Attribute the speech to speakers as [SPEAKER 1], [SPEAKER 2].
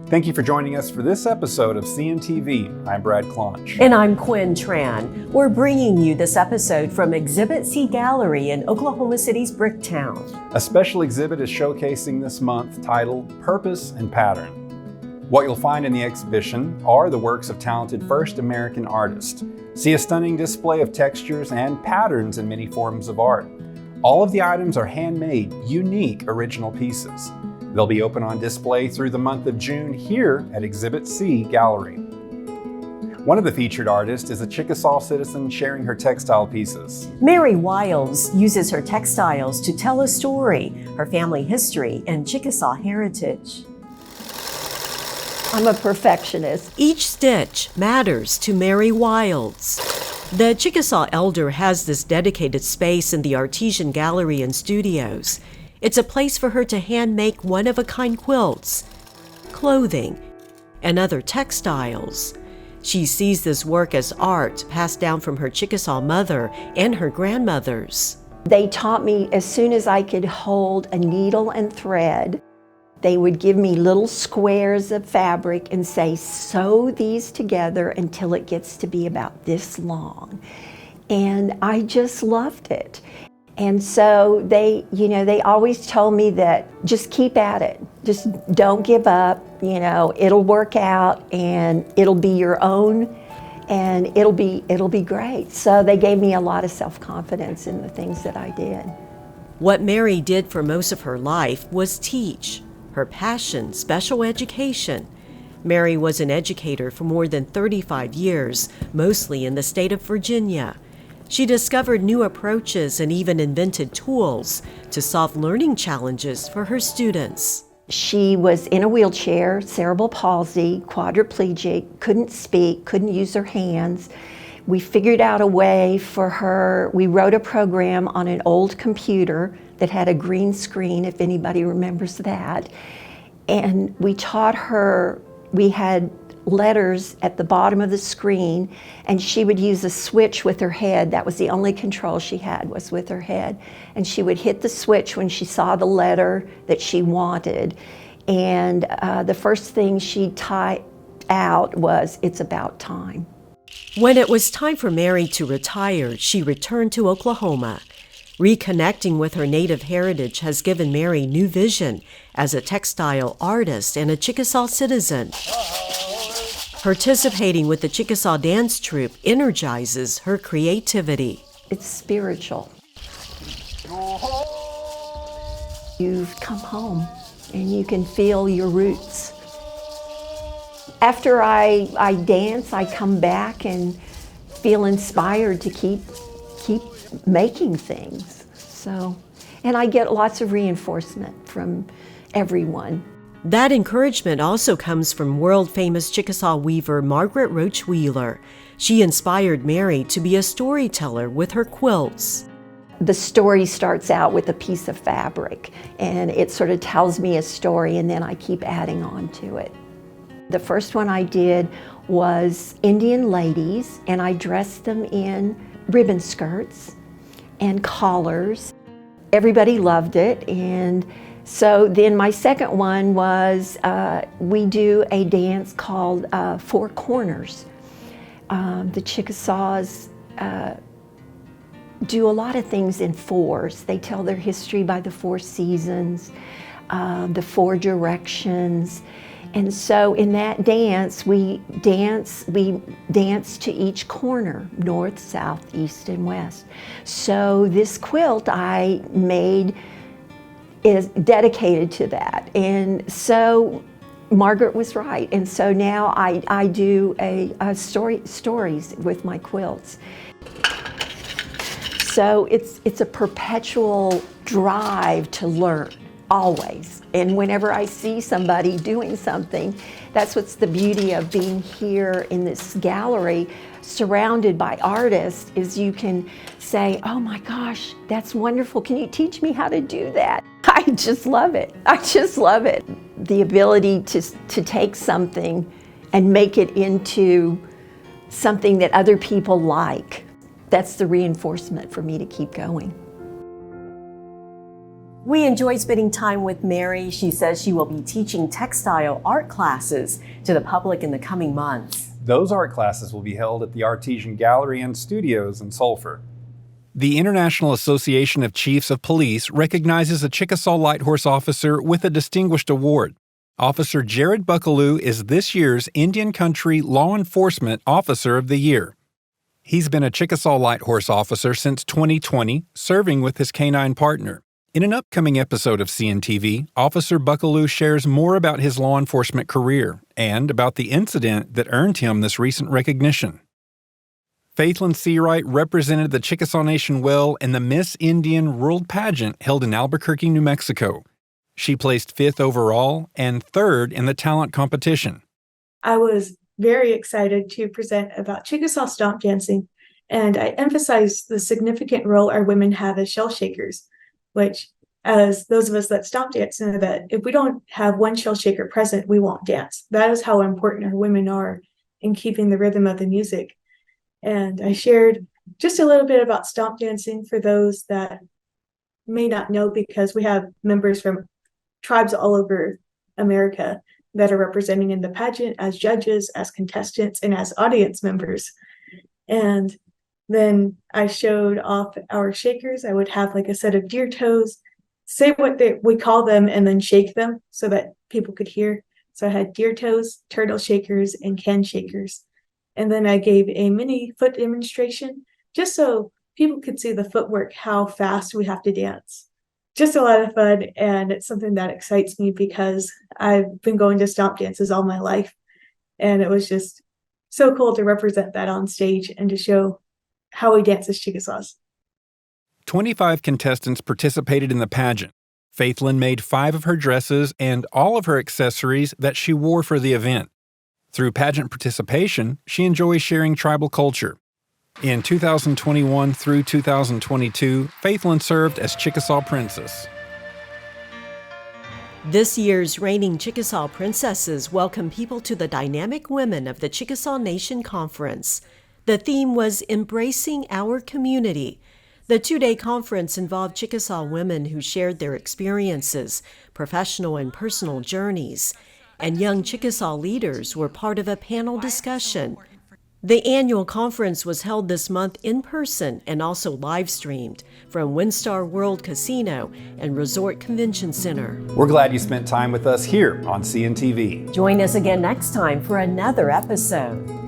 [SPEAKER 1] Thank you for joining us for this episode of CNTV. I'm Brad Claunch.
[SPEAKER 2] And I'm Quinn Tran. We're bringing you this episode from Exhibit C Gallery in Oklahoma City's Bricktown.
[SPEAKER 1] A special exhibit is showcasing this month titled Purpose and Pattern. What you'll find in the exhibition are the works of talented first American artists. See a stunning display of textures and patterns in many forms of art. All of the items are handmade, unique, original pieces. They'll be open on display through the month of June here at Exhibit C Gallery. One of the featured artists is a Chickasaw citizen sharing her textile pieces.
[SPEAKER 2] Mary Wiles uses her textiles to tell a story, her family history, and Chickasaw heritage.
[SPEAKER 3] I'm a perfectionist.
[SPEAKER 2] Each stitch matters to Mary Wiles. The Chickasaw elder has this dedicated space in the Artesian Gallery and Studios. It's a place for her to hand-make one-of-a-kind quilts, clothing, and other textiles. She sees this work as art passed down from her Chickasaw mother and her grandmothers.
[SPEAKER 3] They taught me as soon as I could hold a needle and thread, they would give me little squares of fabric and say, sew these together until it gets to be about this long. And I just loved it. And so they always told me that just keep at it. Just don't give up, it'll work out and it'll be your own and it'll be great. So they gave me a lot of self-confidence in the things that I did.
[SPEAKER 2] What Mary did for most of her life was teach. Her passion, special education. Mary was an educator for more than 35 years, mostly in the state of Virginia. She discovered new approaches and even invented tools to solve learning challenges for her students.
[SPEAKER 3] She was in a wheelchair, cerebral palsy, quadriplegic, couldn't speak, couldn't use her hands. We figured out a way for her. We wrote a program on an old computer that had a green screen, if anybody remembers that. And we taught her, we had letters at the bottom of the screen, and she would use a switch with her head. That was the only control she had, was with her head. And she would hit the switch when she saw the letter that she wanted. And the first thing she typed out was, "It's about time."
[SPEAKER 2] When it was time for Mary to retire, she returned to Oklahoma. Reconnecting with her native heritage has given Mary new vision as a textile artist and a Chickasaw citizen. Participating with the Chickasaw dance troupe energizes her creativity.
[SPEAKER 3] It's spiritual. You've come home and you can feel your roots. After I dance, I come back and feel inspired to keep making things. And I get lots of reinforcement from everyone.
[SPEAKER 2] That encouragement also comes from world-famous Chickasaw weaver Margaret Roach Wheeler. She inspired Mary to be a storyteller with her quilts.
[SPEAKER 3] The story starts out with a piece of fabric, and it sort of tells me a story, and then I keep adding on to it. The first one I did was Indian ladies, and I dressed them in ribbon skirts and collars. Everybody loved it, and so then my second one was we do a dance called Four Corners. The Chickasaws do a lot of things in fours. They tell their history by the four seasons, the four directions. And so in that dance, we dance to each corner, north, south, east, and west. So this quilt I made is dedicated to that. And so Margaret was right. And so now I do stories with my quilts. So it's a perpetual drive to learn, always. And whenever I see somebody doing something, that's what's the beauty of being here in this gallery, surrounded by artists, is you can say, oh my gosh, that's wonderful. Can you teach me how to do that? I just love it. I just love it. The ability to take something and make it into something that other people like. That's the reinforcement for me to keep going.
[SPEAKER 2] We enjoyed spending time with Mary. She says she will be teaching textile art classes to the public in the coming months.
[SPEAKER 1] Those art classes will be held at the Artesian Gallery and Studios in Sulphur. The International Association of Chiefs of Police recognizes a Chickasaw Lighthorse officer with a distinguished award. Officer Jared Buckaloo is this year's Indian Country Law Enforcement Officer of the Year. He's been a Chickasaw Lighthorse officer since 2020, serving with his canine partner. In an upcoming episode of CNTV, Officer Buckaloo shares more about his law enforcement career and about the incident that earned him this recent recognition. Faithlyn Seawright represented the Chickasaw Nation well in the Miss Indian World Pageant held in Albuquerque, New Mexico. She placed 5th overall and 3rd in the talent competition.
[SPEAKER 4] I was very excited to present about Chickasaw stomp dancing, and I emphasized the significant role our women have as shell shakers, which, as those of us that stomp dance know, that if we don't have one shell shaker present, we won't dance. That is how important our women are in keeping the rhythm of the music. And I shared just a little bit about stomp dancing for those that may not know, because we have members from tribes all over America that are representing in the pageant as judges, as contestants, and as audience members. And then I showed off our shakers. I would have like a set of deer toes, say what we call them, and then shake them so that people could hear. So I had deer toes, turtle shakers, and can shakers. And then I gave a mini foot demonstration just so people could see the footwork, how fast we have to dance. Just a lot of fun, and it's something that excites me because I've been going to stomp dances all my life, and it was just so cool to represent that on stage and to show how we dance as Chickasaws.
[SPEAKER 1] 25 contestants participated in the pageant. Faithlyn made 5 of her dresses and all of her accessories that she wore for the event. Through pageant participation, she enjoys sharing tribal culture. In 2021 through 2022, Faithlyn served as Chickasaw Princess.
[SPEAKER 2] This year's reigning Chickasaw Princesses welcome people to the dynamic women of the Chickasaw Nation Conference. The theme was Embracing Our Community. The 2-day conference involved Chickasaw women who shared their experiences, professional and personal journeys, and young Chickasaw leaders were part of a panel discussion. The annual conference was held this month in person and also live-streamed from WinStar World Casino and Resort Convention Center.
[SPEAKER 1] We're glad you spent time with us here on CNTV.
[SPEAKER 2] Join us again next time for another episode.